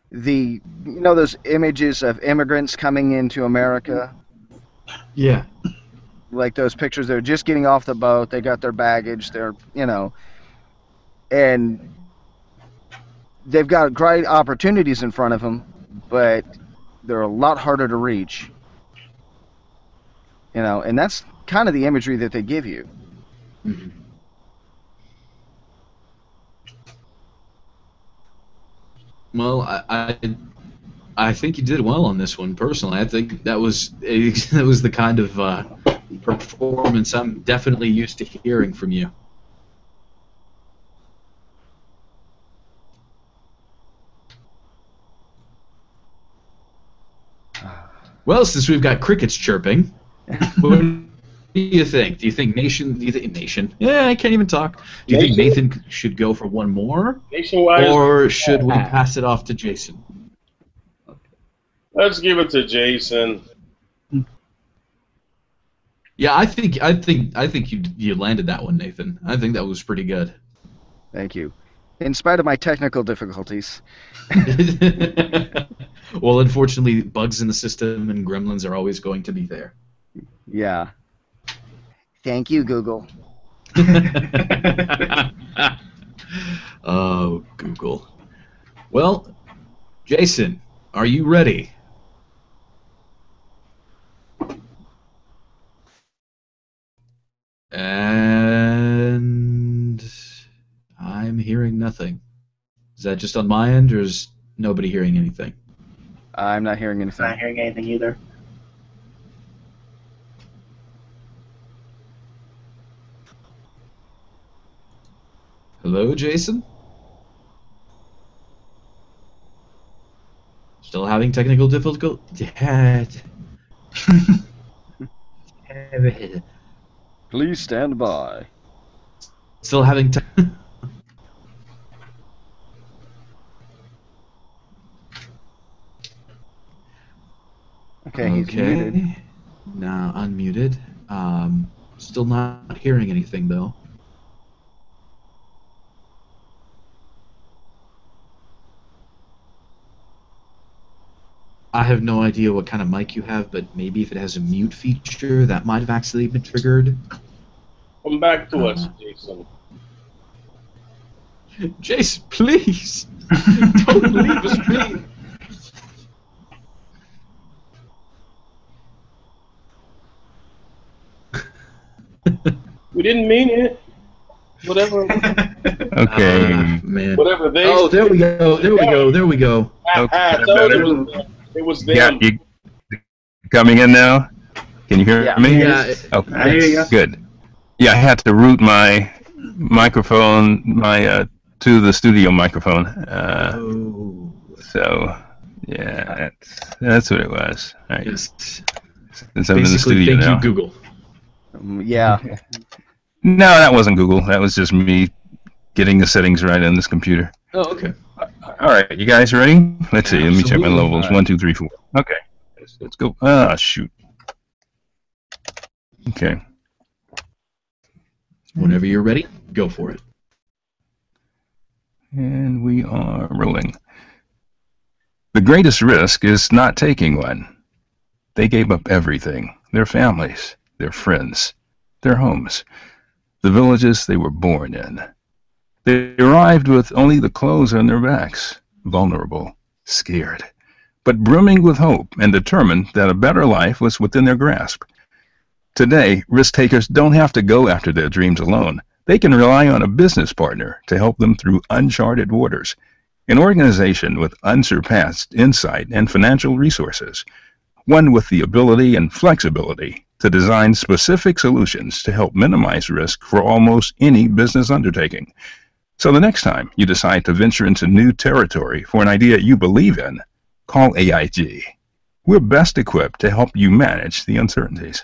those images of immigrants coming into America. Yeah. Like those pictures, they're just getting off the boat, they got their baggage, and they've got great opportunities in front of them, but they're a lot harder to reach. And that's kind of the imagery that they give you. Mm-hmm. Well, I think you did well on this one. Personally, I think that was the kind of performance I'm definitely used to hearing from you. Well, since we've got crickets chirping, what do you think? Do you think Nation? Yeah, I can't even talk. Do you think Nathan should go for one more, Nationwide, or should we pass it off to Jason? Let's give it to Jason. Yeah, I think you landed that one, Nathan. I think that was pretty good. Thank you. In spite of my technical difficulties. Well, unfortunately, bugs in the system and gremlins are always going to be there. Yeah. Thank you, Google. Oh, Google. Well, Jason, are you ready? And I'm hearing nothing. Is that just on my end, or is nobody hearing anything? I'm not hearing anything. I'm not hearing anything either. Hello, Jason? Still having technical difficulty? Please stand by. Still having Okay, he's muted. Now unmuted. Still not hearing anything, though. I have no idea what kind of mic you have, but maybe if it has a mute feature, that might have accidentally been triggered. Come back to us, Jason. Jason, please! Don't leave us, please! We didn't mean it. Whatever. Okay. Man. Whatever they. Oh, there we go. There we go. There we go. I told you it was them. Yeah, you coming in now? Can you hear me? Yeah. Okay. I hear you. Good. Yeah, I had to route my microphone, my to the studio microphone. Oh. So, yeah, that's what it was. All right. Yes. Since I'm in the Basically, studio thank now. you, Google. Yeah. No, that wasn't Google. That was just me getting the settings right on this computer. Oh, okay. All right, you guys ready? Let's see. Let me check my Absolutely. levels. 1, 2, 3, 4. Okay. Let's go. Ah, shoot. Okay. Whenever you're ready, go for it. And we are rolling. The greatest risk is not taking one. They gave up everything. Their families, their friends, their homes, the villages they were born in. They arrived with only the clothes on their backs, vulnerable, scared, but brimming with hope and determined that a better life was within their grasp. Today, risk-takers don't have to go after their dreams alone. They can rely on a business partner to help them through uncharted waters, an organization with unsurpassed insight and financial resources, one with the ability and flexibility to design specific solutions to help minimize risk for almost any business undertaking. So the next time you decide to venture into new territory for an idea you believe in, call AIG. We're best equipped to help you manage the uncertainties.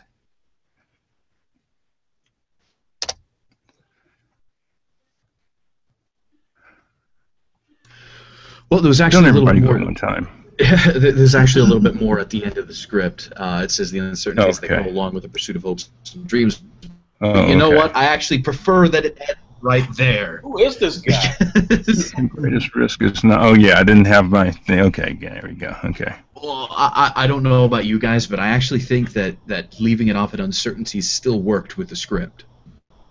Well, there was actually Don't a little everybody bit go more. at one time. There's actually a little bit more at the end of the script. It says the uncertainties that Okay. go along with the pursuit of hopes and dreams. Oh, You know okay. what? I actually prefer that it ends right there. Who is this guy? The greatest risk is not. Oh yeah, I didn't have my thing. Okay, there we go. Okay. Well, I don't know about you guys, but I actually think that leaving it off at uncertainties still worked with the script.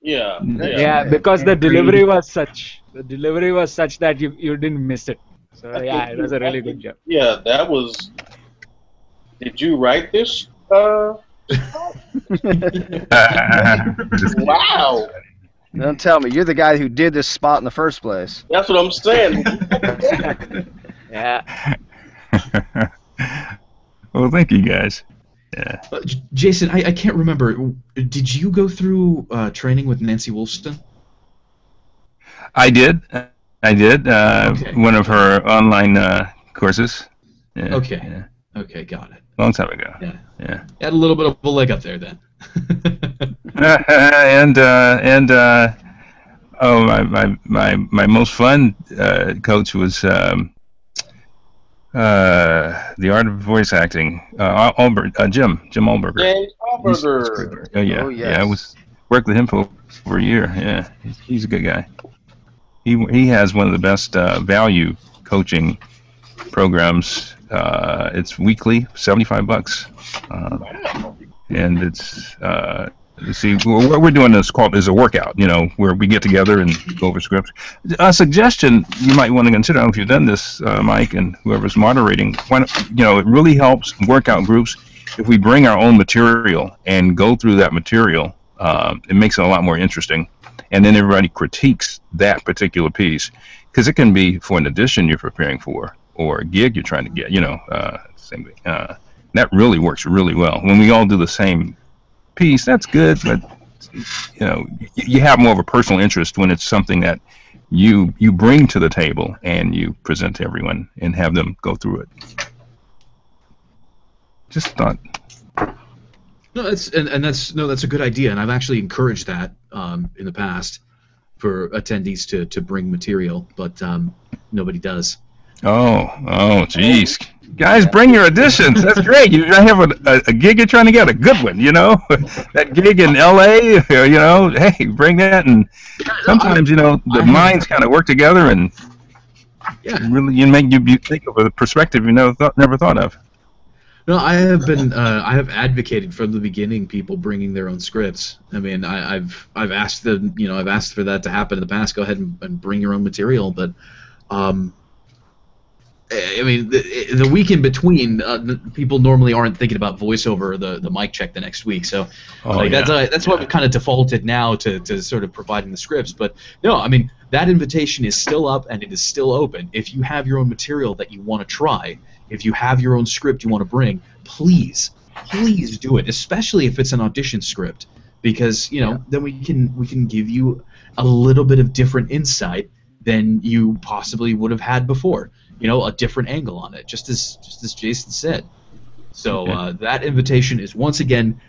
Yeah. Yeah, because the delivery was such that you didn't miss it. So yeah, it was a really good job. Yeah, that was. Did you write this? Wow. Don't tell me. You're the guy who did this spot in the first place. That's what I'm saying. Yeah. Well, thank you guys. Yeah. Jason, I can't remember. Did you go through training with Nancy Wolfson? I did. Okay. One of her online courses. Yeah, Okay. Yeah. Okay, got it. Long time ago. Yeah. Yeah. Had a little bit of a leg up there then. Oh, my most fun coach was the art of voice acting. Jim Alberger. James Alberger. Oh yeah, Oh, yeah. I yes. worked with him for over a year. Yeah, he's a good guy. He has one of the best value coaching programs. It's weekly, $75, and it's see what we're doing is a workout. You know, where we get together and go over scripts. A suggestion you might want to consider. I don't know if you've done this, Mike, and whoever's moderating. It really helps workout groups if we bring our own material and go through that material. It makes it a lot more interesting. And then everybody critiques that particular piece, because it can be for an audition you're preparing for or a gig you're trying to get, same thing. That really works really well. When we all do the same piece, that's good, but, you have more of a personal interest when it's something that you bring to the table and you present to everyone and have them go through it. Just thought. No, that's a good idea, and I've actually encouraged that in the past for attendees to bring material, but nobody does. Oh, geez. Guys, bring your auditions. That's great. You have a gig you're trying to get, a good one, that gig in L.A., hey, bring that. And sometimes, the minds kind of work together and really you think of a perspective you never thought of. No, I have advocated from the beginning people bringing their own scripts. I mean, I've asked them, I've asked for that to happen in the past. Go ahead and bring your own material, but I mean, the week in between, people normally aren't thinking about voiceover, the mic check the next week. So that's why we've kind of defaulted now to sort of providing the scripts. But no, I mean, that invitation is still up and it is still open. If you have your own material that you want to try, if you have your own script you want to bring, please do it, especially if it's an audition script, because then we can give you a little bit of different insight than you possibly would have had before. A different angle on it, just as Jason said. So that invitation is once again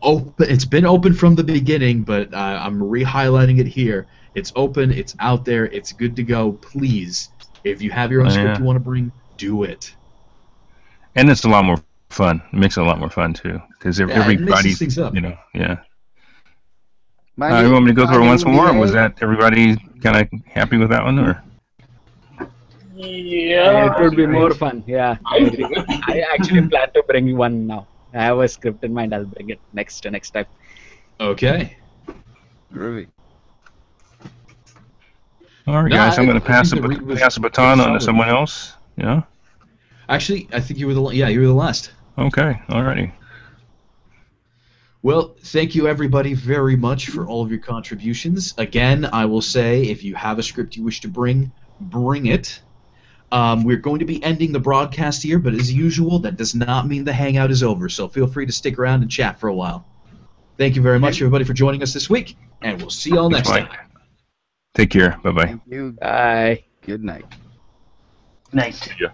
open. It's been open from the beginning, but I'm re-highlighting it here. It's open. It's out there. It's good to go. Please, if you have your own script you want to bring, do it. And it's a lot more fun. It makes it a lot more fun too, because everybody, things up. yeah. You My want me to go through it once more? Or VA was that everybody kind of happy with that one, or? Yeah, it would be more fun. Yeah, I actually plan to bring one now. I have a script in mind. I'll bring it next time. Okay. Groovy. All right, guys. I'm going to pass the baton on to someone else. Yeah. Actually, I think you were the last. Okay. Alrighty. Well, thank you everybody very much for all of your contributions. Again, I will say, if you have a script you wish to bring it. We're going to be ending the broadcast here, but as usual, that does not mean the hangout is over, so feel free to stick around and chat for a while. Thank you very much, everybody, for joining us this week, and we'll see you all next time. Take care. Bye-bye. Thank you. Bye. Good night. Night. Yeah.